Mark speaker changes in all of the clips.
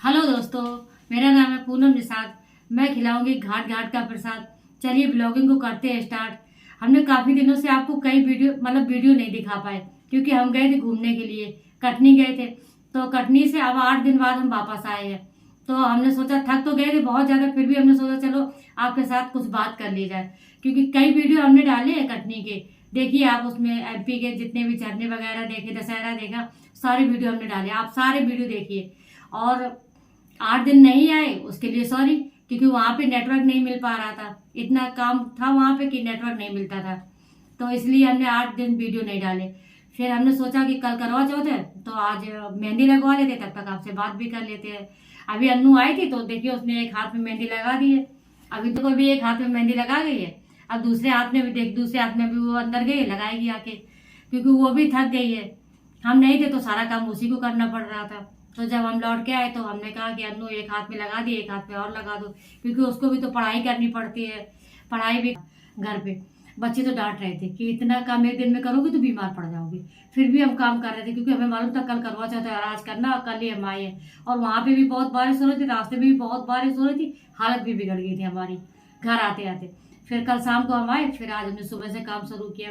Speaker 1: Hello दोस्तों, मेरा नाम है पूनम निषाद। मैं खिलाऊंगी घाट घाट का प्रसाद। चलिए ब्लॉगिंग को करते हैं स्टार्ट। हमने काफी दिनों से आपको कई वीडियो नहीं दिखा पाए क्योंकि हम गए थे घूमने के लिए, कटनी गए थे। तो कटनी से अब 8 दिन बाद हम वापस आए हैं। तो हमने सोचा, थक तो गए थे बहुत ज्यादा, फिर भी हमने सोचा चलो आपके साथ कुछ बात कर ली जाए, क्योंकि कई वीडियो हमने डाले हैं कटनी के। देखिए आप उसमें एमपी के जितने भी झरने वगैरह देखे, दशहरा देखा, सारे वीडियो हमने डाले, आप सारे वीडियो देखिए। और 8 दिन नहीं आए उसके लिए सॉरी, क्योंकि वहां पे नेटवर्क नहीं मिल पा रहा था। इतना काम था वहां पे कि नेटवर्क नहीं मिलता था, तो इसलिए हमने 8 दिन वीडियो नहीं डाले। फिर हमने सोचा कि कल करवा चौथ है तो आज मेहंदी लगवा लेते, तब तक आपसे बात भी कर लेते हैं। अभी अन्नू आई थी तो देखिए उसने एक हाथ में मेहंदी लगा दी है। अभी तो भी एक हाथ में मेहंदी लगा गई है। अब दूसरे हाथ में भी दूसरे हाथ में भी वो अंदर गई, लगाएगी आके, क्योंकि वो भी थक गई है। हम नहीं थे तो सारा काम उसी को करना पड़ रहा था। तो जब हम लौट के आए तो हमने कहा कि अन्नू एक हाथ में लगा दी, एक हाथ में और लगा दो, क्योंकि उसको भी तो पढ़ाई करनी पड़ती है। पढ़ाई भी घर पे बच्चे तो डांट रहे थे कि इतना काम एक दिन में करोगे तो बीमार पड़ जाओगी। फिर भी हम काम कर रहे थे क्योंकि हमें मालूम था कल करवा चौथ है और आज करना, और कल ही हम आए हैं। और वहां पे भी बहुत बारिश हो रही थी, रास्ते में भी बहुत बारिश हो रही थी, हालत भी बिगड़ गई थी हमारी घर आते आते। फिर कल शाम को हम आए, फिर आज हमने सुबह से काम शुरू किया।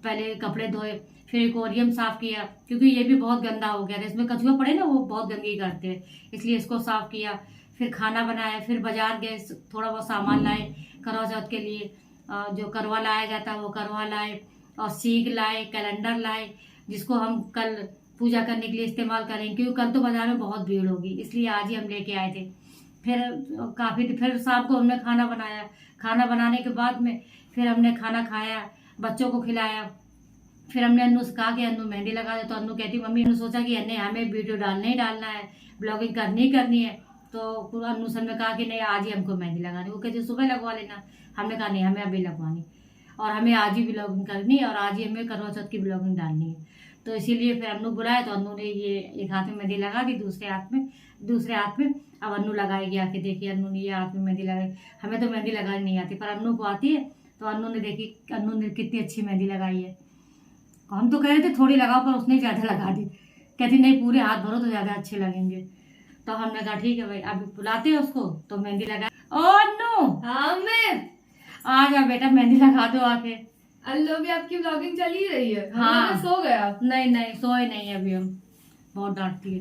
Speaker 1: पहले कपड़े धोए, फिर एक्वेरियम साफ किया, क्योंकि ये भी बहुत गंदा हो गया था, इसमें कछुआ पड़े ना वो बहुत गंदगी करते हैं, इसलिए इसको साफ किया। फिर खाना बनाया, फिर बाजार गए, थोड़ा बहुत सामान लाए करवा चौथ के लिए। जो करवा लाया जाता है वो करवा लाए, और सीख लाए, कैलेंडर लाए, जिसको हम कल पूजा करने के लिए इस्तेमाल करेंगे, क्योंकि कल तो बाजार में बहुत भीड़ होगी, इसलिए आज ही हम लेके आए थे। फिर शाम को हमने खाना बनाया। खाना बनाने के बाद में फिर हमने खाना खाया, बच्चों को खिलाया। फिर हमने अन्नू से कहा कि अन्नू मेहंदी लगा दे, तो अन्नू कहती मम्मी, अन्नू सोचा कि अन्ने हमें वीडियो डालना ही डालना है, ब्लॉगिंग करनी ही करनी है। तो अन्नू सर ने कहा कि नहीं आज ही हमको मेहंदी लगानी। वो कहती सुबह लगवा लेना। हमने कहा नहीं, हमें अभी लगवानी, और हमें आज ही ब्लॉगिंग करनी है, और आज ही हमें करवा चौथ की ब्लॉगिंग डालनी है। तो इसीलिए फिर अन्नू बुलाया तो अन्नू ने ये एक हाथ में मेहंदी लगा दी, दूसरे हाथ में अब अन्नू लगाएगी आके। देखिए अन्नू ने ये हाथ में मेहंदी लगाई। हमें तो मेहंदी लगानी नहीं आती, पर अन्नू को आती है। तो अन्नू ने देखी, अन्नू ने कितनी अच्छी मेहंदी लगाई है। हम तो कह रहे थे थोड़ी लगाओ, पर उसने ज्यादा लगा दी। कहती नहीं पूरे हाथ भरो तो ज्यादा अच्छे लगेंगे। तो हमने कहा ठीक है भाई, अभी बुलाते हैं उसको तो मेहंदी लगा। ओ अन्नू,
Speaker 2: हाँ मैं
Speaker 1: आ जा बेटा, मेहंदी लगा दो आके।
Speaker 2: अल्लो भी आपकी ब्लॉगिंग चल ही रही है।
Speaker 1: हाँ।
Speaker 2: मैं सो गया।
Speaker 1: नहीं नहीं, सोए नहीं अभी हम। बहुत डांटती है,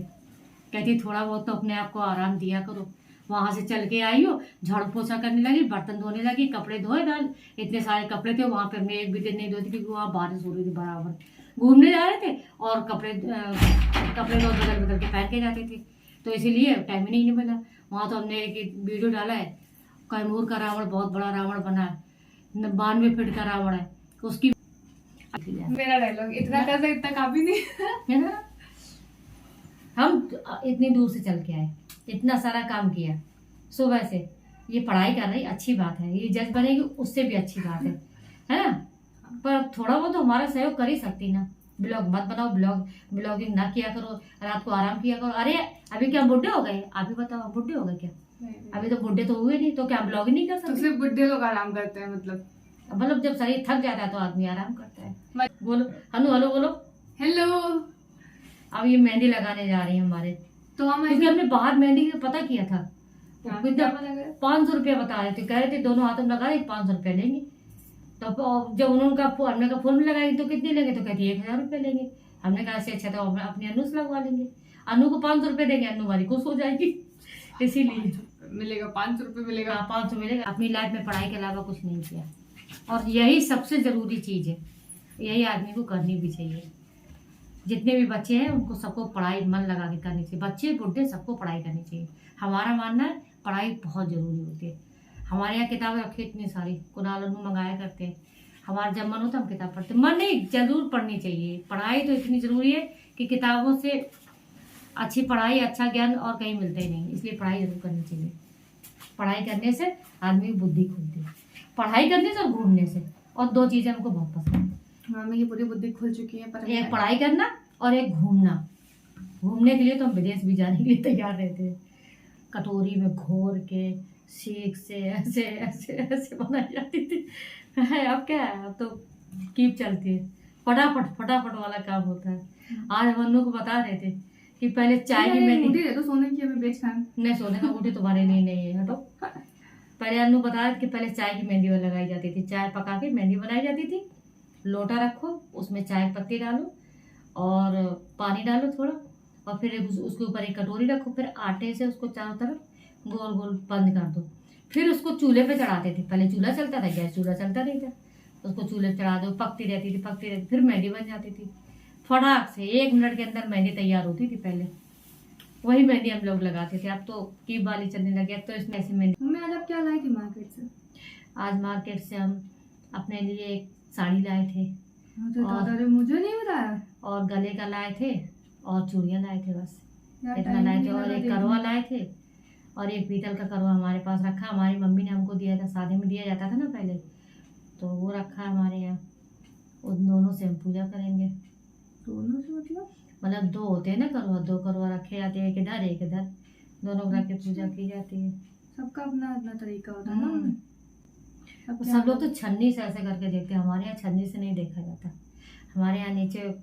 Speaker 1: कहती थोड़ा बहुत तो अपने आप को आराम दिया करो। वहां से चल के आई हो, झाड़ू पोछा करने लगी, बर्तन धोने लगी, कपड़े धोए डाल। इतने सारे कपड़े थे वहां पे, हमने एक भी दिन नहीं धोती क्योंकि वहां बारिश हो रही थी बराबर। घूमने जा रहे थे और कपड़े लोग बदल बदल के पहन के जाते थे, तो इसीलिए टाइम ही नहीं मिला। वहां तो हमने एक वीडियो डाला है, कैमूर का रावण, बहुत बड़ा रावण बना है, 92 फीट का रावण है उसकी।
Speaker 2: मेरा डायलॉग इतना कर सकता, इतना काफी नहीं
Speaker 1: है ना, हम इतनी दूर से चल के आए, इतना सारा काम किया सुबह से। ये पढ़ाई कर रही अच्छी बात है, ये जज बनेगी उससे भी अच्छी बात है ना। पर थोड़ा बहुत तो हमारा सहयोग कर ही सकती ना। ब्लॉग मत बनाओ, ब्लॉगिंग ना किया करो, रात को आराम किया करो। अरे अभी क्या बुढ़े हो गए? अभी बताओ बुढ़े हो गए क्या? अभी तो बुढ़े तो हुए नहीं, तो क्या ब्लॉगिंग नहीं कर
Speaker 2: तो
Speaker 1: सकते?
Speaker 2: सिर्फ बुढ़े लोग आराम करते हैं
Speaker 1: मतलब जब शरीर थक जाता है तो आदमी आराम करता है। बोलो हनु, हेलो बोलो।
Speaker 2: हेलो।
Speaker 1: अब ये मेहंदी लगाने जा रही है हमारे,
Speaker 2: तो हम
Speaker 1: क्योंकि हमने बाहर मेहंदी का पता किया था,
Speaker 2: क्या
Speaker 1: 500 रुपया बता रहे थे, कह रहे थे दोनों हाथों में लगा रहे 500 रुपया लेंगे। तो जब उन्होंने हमने कहा फूल में लगाएंगे तो कितने लेंगे, तो कहती 1000 रुपया लेंगे। हमने कहा ऐसे अच्छा तो अपनी अनु से लगवा लेंगे, अनु को 500 रुपया देंगे, अनु वाली खुश हो जाएगी। इसीलिए
Speaker 2: मिलेगा 500 रुपये मिलेगा।
Speaker 1: 500 मिलेगा। अपनी लाइफ में पढ़ाई के अलावा कुछ नहीं किया, और यही सबसे जरूरी चीज है, यही आदमी को करनी भी चाहिए। जितने भी बच्चे हैं उनको सबको पढ़ाई मन लगा के करनी चाहिए, बच्चे बुढ़े सबको पढ़ाई करनी चाहिए। हमारा मानना है पढ़ाई बहुत जरूरी होती है। हमारे यहाँ किताबें रखी इतनी सारी, कुणाल अन्नू मंगाया करते हैं। हमारा जब मन होता है हम किताब पढ़ते, मन नहीं जरूर पढ़नी चाहिए। पढ़ाई तो इतनी जरूरी है कि किताबों से अच्छी पढ़ाई, अच्छा ज्ञान और कहीं मिलता ही नहीं, इसलिए पढ़ाई जरूर करनी चाहिए। पढ़ाई करने से आदमी की बुद्धि खुलती है, पढ़ाई करने से और घूमने से, और 2 चीजें हमको बहुत पसंद है।
Speaker 2: हमें ये पूरी बुद्धि खुल चुकी है, पर
Speaker 1: एक पढ़ाई करना और एक घूमना। घूमने के लिए तो हम विदेश भी जाने के लिए तैयार रहते हैं। कटोरी में घोर के सीख से ऐसे ऐसे ऐसे बनाई जाती थी। अब क्या है, अब तो कीप चलती है, फटाफट वाला काम होता है। आज हम अन्नू को बता रहे थे कि पहले चाय की मेहंदी
Speaker 2: तो सोने की हमें नॉनवेज खाएं।
Speaker 1: नहीं, सोने का अंगूठी तुम्हारे लिए नहीं है, हटो। पहले अनु बताया कि पहले चाय की मेहंदी लगाई जाती थी, चाय पका के मेहंदी बनाई जाती थी। लोटा रखो, उसमें चाय पत्ती डालो और पानी डालो थोड़ा, और फिर उसके ऊपर एक कटोरी रखो, फिर आटे से उसको चारों तरफ गोल गोल बंद कर दो। फिर उसको चूल्हे पे चढ़ाते थे। पहले चूल्हा चलता था, गैस चूल्हा चलता नहीं था। उसको चूल्हे पे चढ़ा दो, पकती रहती थी, फिर मेहंदी बन जाती थी। फटाक से 1 मिनट के अंदर मेहंदी तैयार होती थी। पहले वही मेहंदी हम लोग लगाते थे। अब तो कीप वाली चलने लगी, अब तो इसमें ऐसी मेहंदी।
Speaker 2: मम्मी आज आप क्या लाई थी मार्केट से?
Speaker 1: आज मार्केट से हम अपने लिए एक साड़ी लाए थे,
Speaker 2: तो दादा ने मुझे नहीं बताया।
Speaker 1: और गले का लाए थे, और चूड़ियाँ लाए थे, बस
Speaker 2: यार,
Speaker 1: इतना
Speaker 2: टाइम
Speaker 1: लाए थे।
Speaker 2: नहीं
Speaker 1: और
Speaker 2: लगा
Speaker 1: एक
Speaker 2: देखने
Speaker 1: करवा
Speaker 2: में।
Speaker 1: लाए थे, और एक पीतल का करवा हमारे पास रखा। हमारी मम्मी ने हमको दिया था, शादी में दिया जाता था ना पहले, तो वो रखा है हमारे यहाँ। उन दोनों से हम पूजा करेंगे।
Speaker 2: दोनों से
Speaker 1: मतलब 2 होते हैं ना करवा, 2 करवा रखे जाते हैं, एक इधर एक इधर, दोनों रख के पूजा की जाती है।
Speaker 2: सबका अपना अपना तरीका होता है ना।
Speaker 1: हम्म। सब लोग तो छन्नी से ऐसे करके देखते हैं, हमारे यहाँ छन्नी से नहीं देखा जाता। हमारे यहाँ नीचे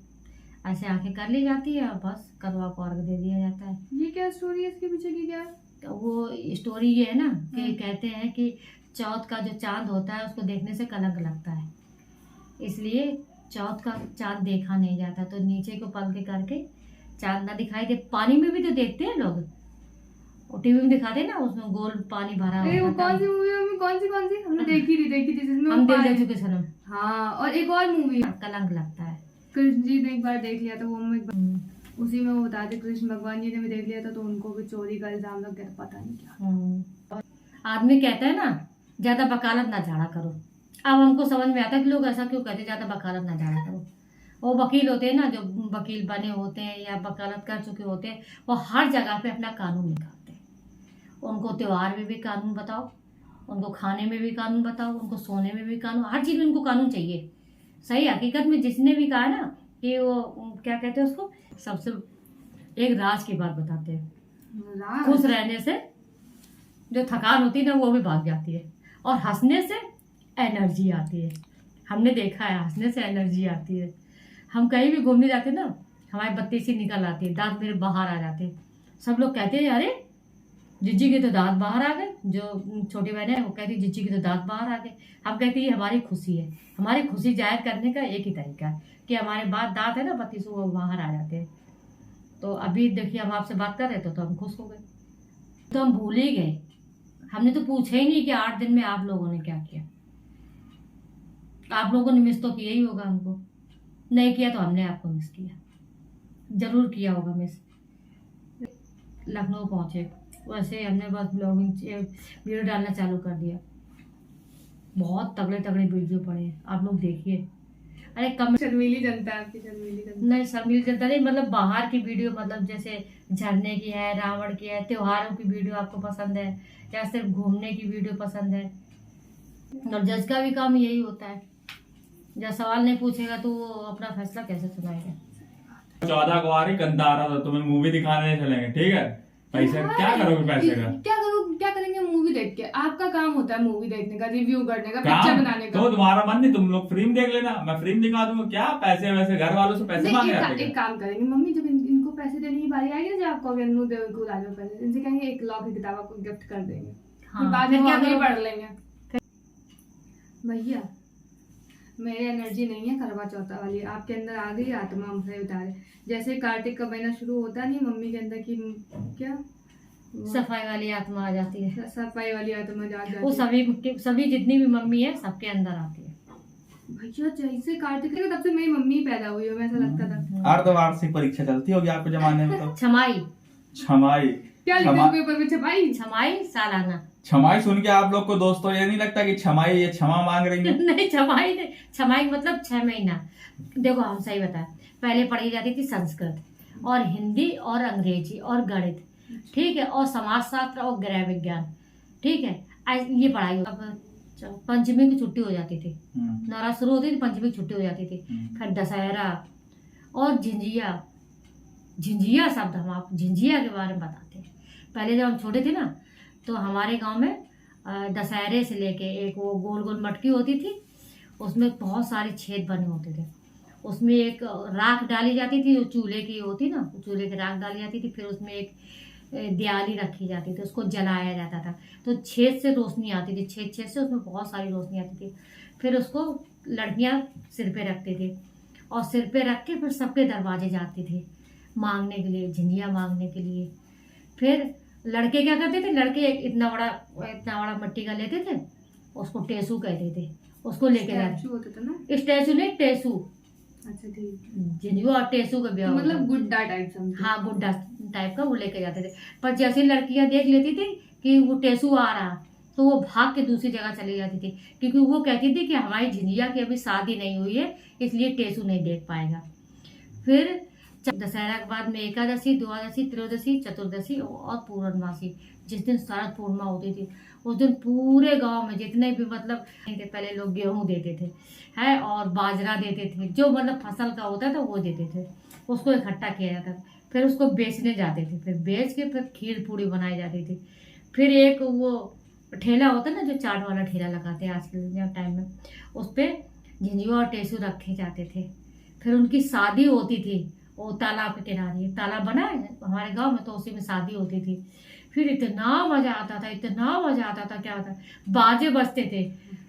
Speaker 1: ऐसे आंखें कर ली जाती है, और बस करवा को अर्घ दे दिया जाता है।
Speaker 2: ये क्या स्टोरी है इसके पीछे की? क्या है?
Speaker 1: तो वो स्टोरी ये है ना कि कहते हैं कि चौथ का जो चांद होता है उसको देखने से कलंक लगता है, इसलिए चौथ का चांद देखा नहीं जाता। तो नीचे को पल के करके चांद ना दिखाई दे। पानी में भी तो देखते हैं लोग, और टीवी में दिखाते हैं ना, उसमें गोल पानी भरा
Speaker 2: अरे वो
Speaker 1: होता
Speaker 2: कौन
Speaker 1: है।
Speaker 2: सी मूवी है मम्मी? कौन सी हमने देखी थी जिसमें
Speaker 1: हम
Speaker 2: वो
Speaker 1: दिल दे
Speaker 2: पानी-
Speaker 1: चुके सनम,
Speaker 2: हाँ, और एक और मूवी
Speaker 1: कलंक लगता है।
Speaker 2: कृष्ण जी ने एक बार देख लिया था, वो मैं
Speaker 1: हम्म।
Speaker 2: उसी में वो बताते कृष्ण भगवान जी ने भी देख लिया था, तो उनको भी चोरी का इल्जाम लग गया, पता नहीं क्या।
Speaker 1: आदमी कहता है ना, ज्यादा वकालत ना झाड़ा करो। अब हमको समझ में आता है कि लोग ऐसा क्यों कहते हैं, ज्यादा वकालत ना झाड़ा करो। वो वकील होते हैं ना, जो वकील बने होते हैं या वकालत कर चुके होते हैं, वो हर जगह पे अपना कानून निकालते हैं। उनको त्योहार में भी कानून बताओ, उनको खाने में भी कानून बताओ, उनको सोने में भी कानून, हर चीज में उनको कानून चाहिए। सही हकीकत में जिसने भी कहा ना कि वो क्या कहते हैं उसको, सबसे एक राज की बात बताते हैं। खुश रहने से जो थकान होती है ना वो भी भाग जाती है, और हंसने से एनर्जी आती है। हमने देखा है, हंसने से एनर्जी आती है। हम कहीं भी घूमने जाते ना, हमारी बत्ती सी निकल आती है, दांत मेरे बाहर आ जाते हैं। सब लोग कहते हैं अरे जिज्जी के तो दांत बाहर आ गए। जो छोटी बहन है वो कहती है जिज्जी के तो दांत बाहर आ गए। हम कहते हैं ये हमारी खुशी है। हमारी खुशी जाहिर करने का एक ही तरीका है कि हमारे दांत है ना बत्ती से, वो बाहर आ जाते हैं। तो अभी देखिए हम आपसे बात कर रहे थे तो हम खुश हो गए, तो हम भूल ही गए। हमने तो पूछा ही नहीं कि 8 दिन में आप लोगों ने क्या किया। आप लोगों ने मिस तो किया ही होगा, हमको नहीं किया तो हमने आपको मिस किया, जरूर किया होगा मिस। लखनऊ पहुंचे वैसे हमने बस ब्लॉगिंग वीडियो डालना चालू कर दिया। बहुत तगड़े तगड़े वीडियो पड़े हैं, आप लोग देखिए। अरे कम
Speaker 2: शर्मीली जनता है आपकी, शर्मीली जनता।
Speaker 1: नहीं शर्मिल जनता नहीं, मतलब बाहर की वीडियो, मतलब जैसे झरने की है, रावण की है, त्योहारों की वीडियो आपको पसंद है, या सिर्फ घूमने की वीडियो पसंद है। और जज का भी काम यही होता है, जब सवाल नहीं पूछेगा तो वो अपना फैसला कैसे सुनाएगा।
Speaker 3: 14 को आ रही, गंदा आ रहा था, तुम्हें मूवी दिखाने नहीं चलेंगे, ठीक है? पैसे क्या करोगे पैसे का?
Speaker 2: क्या करेंगे मूवी देख के? आपका काम होता है मूवी देखने का, रिव्यू करने का,
Speaker 3: काम
Speaker 2: पिक्चर बनाने का।
Speaker 3: तो तुम्हारा मन नहीं, तुम लोग फिल्म देख लेना, मैं फिल्म दिखा दूंगा। क्या पैसे वैसे घर वालों से पैसे
Speaker 2: नहीं,
Speaker 3: मांगे
Speaker 2: एक
Speaker 3: जाते हैं?
Speaker 2: काम करेंगे मम्मी, जब इनको पैसे देने की बारी आएगी ना, जब आपको अनु देव को ला दो पैसे, इनसे कहेंगे 1 लाख की किताब आपको गिफ्ट कर देंगे।
Speaker 1: हाँ,
Speaker 2: बाद में
Speaker 1: फिर क्या
Speaker 2: क्या
Speaker 1: करोगे?
Speaker 2: पढ़ लेंगे। भैया मेरी एनर्जी नहीं है करवा चौथा वाली, आपके अंदर आ गई आत्मा, हमसे उतारे। जैसे कार्तिक का महीना शुरू होता नहीं, मम्मी के अंदर की क्या
Speaker 1: सफाई वाली आत्मा आ जाती है।
Speaker 2: सफाई वाली आत्मा जाग
Speaker 1: वो
Speaker 2: जाती है।
Speaker 1: सभी जितनी भी मम्मी है सबके अंदर आती है।
Speaker 2: भैया जैसे कार्तिक का, तब से मेरी मम्मी पैदा हुई हो, ऐसा लगता था।
Speaker 3: अर्धवार्षिक परीक्षा चलती होगी आपके जमाने में तो।
Speaker 1: छमाई
Speaker 3: छमाई
Speaker 2: क्या लिखा पेपर में? छपाई।
Speaker 1: छमाई सालाना।
Speaker 3: छमाई सुन के आप लोग को दोस्तों ये नहीं लगता कि छमाई ये क्षमा मांग रही है?
Speaker 1: नहीं छमाई नहीं, छमाई मतलब 6 महीना। देखो हम सही बताएं, पहले पढ़ी जाती थी संस्कृत और हिंदी और अंग्रेजी और गणित, ठीक है, और समाजशास्त्र और गृह विज्ञान, ठीक है। ये पढ़ाई अब पंचमी की छुट्टी हो जाती थी, नवरात्र शुरू होती थी, पंचमी की छुट्टी हो जाती थी। फिर दशहरा और झिंझिया। झिंझिया शब्द हम आप झिंझिया के बारे में बताते हैं। पहले जब हम छोटे थे ना तो हमारे गांव में दशहरे से लेके एक वो गोल गोल मटकी होती थी, उसमें बहुत सारे छेद बने होते थे। उसमें एक राख डाली जाती थी, जो चूल्हे की होती ना, चूल्हे की राख डाली जाती थी। फिर उसमें एक दियाली रखी जाती थी, उसको जलाया जाता था। तो छेद से रोशनी आती थी, छेद छेद से उसमें बहुत सारी रोशनी आती थी। फिर उसको लड़कियां सिर पे रखती थी और सिर पे रख के फिर सबके दरवाजे जाती थी मांगने के लिए, झिंझिया मांगने के लिए। फिर लड़के क्या करते थे, लड़के इतना बड़ा मिट्टी का लेते थे, उसको टेसू कहते थे, उसको लेके जाते।
Speaker 2: स्टैचू होता था ना?
Speaker 1: स्टैचू नहीं, टेसू।
Speaker 2: अच्छा ठीक।
Speaker 1: झिंझुआ और टेसू का ब्याह होता
Speaker 2: मतलब
Speaker 1: है।
Speaker 2: गुड्डा टाइप समझो।
Speaker 1: हाँ, गुड्डा टाइप का वो लेके जाते थे। पर जैसे लड़कियां देख लेती थी कि वो टेसू आ रहा, तो वो भाग के दूसरी जगह चली जाती थी, क्योंकि वो कहती थी कि हमारी झिंझिया की अभी शादी नहीं हुई है, इसलिए टेसू नहीं देख पाएगा। फिर दशहरा के बाद में एकादशी, द्वादशी, त्रयोदशी, चतुर्दशी और पूर्णमासी, जिस दिन शरद पूर्णिमा होती थी, उस दिन पूरे गांव में जितने भी मतलब पहले लोग गेहूं देते थे है और बाजरा देते थे, जो मतलब फसल का होता था वो देते थे, उसको इकट्ठा किया जाता था। फिर उसको बेचने जाते थे, फिर बेच के फिर खीर पूड़ी बनाई जाती थी। फिर एक वो ठेला होता ना, जो चाट वाला ठेला लगाते हैं आजकल टाइम में, उस पर झिंझुआ और टेसू रखे जाते थे। फिर उनकी शादी होती थी, वो तालाब के किनारे तालाब बना है हमारे गांव में, तो उसी में शादी होती थी। फिर इतना मजा आता था, इतना मजा आता था, क्या होता, बाजे बजते थे।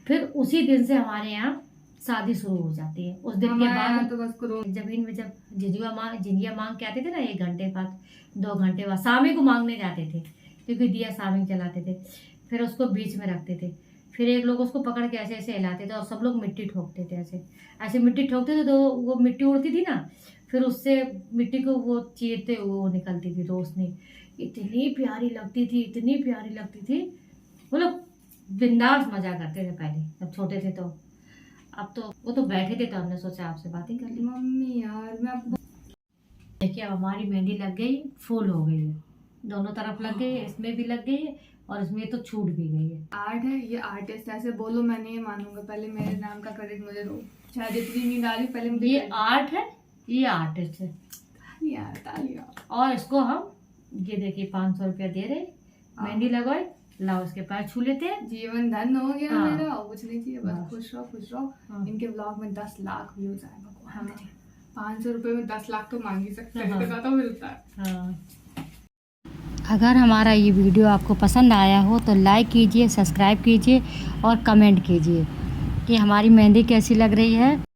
Speaker 1: फिर उसी दिन से हमारे यहाँ शादी शुरू हो जाती है। उस दिन के
Speaker 2: हमारे
Speaker 1: बाद
Speaker 2: यहाँ तो बस करो।
Speaker 1: जमीन में जब झिंझिया मांग के आते थे ना, 1 घंटे बाद 2 घंटे बाद शामी को मांगने जाते थे, क्योंकि दिया शामी जलाते थे। फिर उसको बीच में रखते थे, फिर एक लोग उसको पकड़ के ऐसे ऐसे हिलाते थे और सब लोग मिट्टी ठोकते थे, ऐसे ऐसे मिट्टी ठोकते थे, तो वो मिट्टी उड़ती थी ना, फिर उससे मिट्टी को वो चीरते हुए वो निकलती थी रोशनी। इतनी प्यारी लगती थी, इतनी प्यारी लगती थी, मतलब बिंदास मजा करते थे पहले जब छोटे थे। तो अब तो वो तो बैठे थे, तो हमने सोचा आपसे बातें कर ली।
Speaker 2: मम्मी यार मैं आपको
Speaker 1: देखिए अब हमारी मेहंदी लग गई, फुल हो गई है, दोनों तरफ लग गई है, इसमें भी लग गई है और इसमें तो छूट भी गई है।
Speaker 2: आर्ट है, ये आर्टिस्ट ऐसे बोलो मैं नहीं मानूंगा। पहले मेरे नाम का क्रेडिट मुझे दो, चाहे जितनी नहीं डाली पहले मुझे
Speaker 1: ये
Speaker 2: credit।
Speaker 1: आर्ट है, ये आर्टिस्ट है।
Speaker 2: तालियां तालियां।
Speaker 1: और इसको हम ये देखिए 500 रुपया दे रहे, मेहंदी लगवाए, लाओ इसके पैर छू लेते हैं।
Speaker 2: जीवन धन हो गया
Speaker 1: हाँ।
Speaker 2: मेरा, और कुछ नहीं चाहिए, बस
Speaker 1: हाँ।
Speaker 2: खुश रहो खुश रहो।
Speaker 1: हाँ।
Speaker 2: इनके ब्लॉग में 10 लाख व्यूज आए भगवान
Speaker 1: हाँ।
Speaker 2: मेरे। 500 रुपए में 10 लाख तो मांग ही सकते हैं,
Speaker 1: हाँ।
Speaker 2: इससे ज्यादा मिलता है।
Speaker 1: हाँ। अगर हमारा ये वीडियो आपको पसंद आया हो तो लाइक कीजिए, सब्सक्राइब कीजिए और कमेंट कीजिए कि हमारी मेहंदी कैसी लग रही है।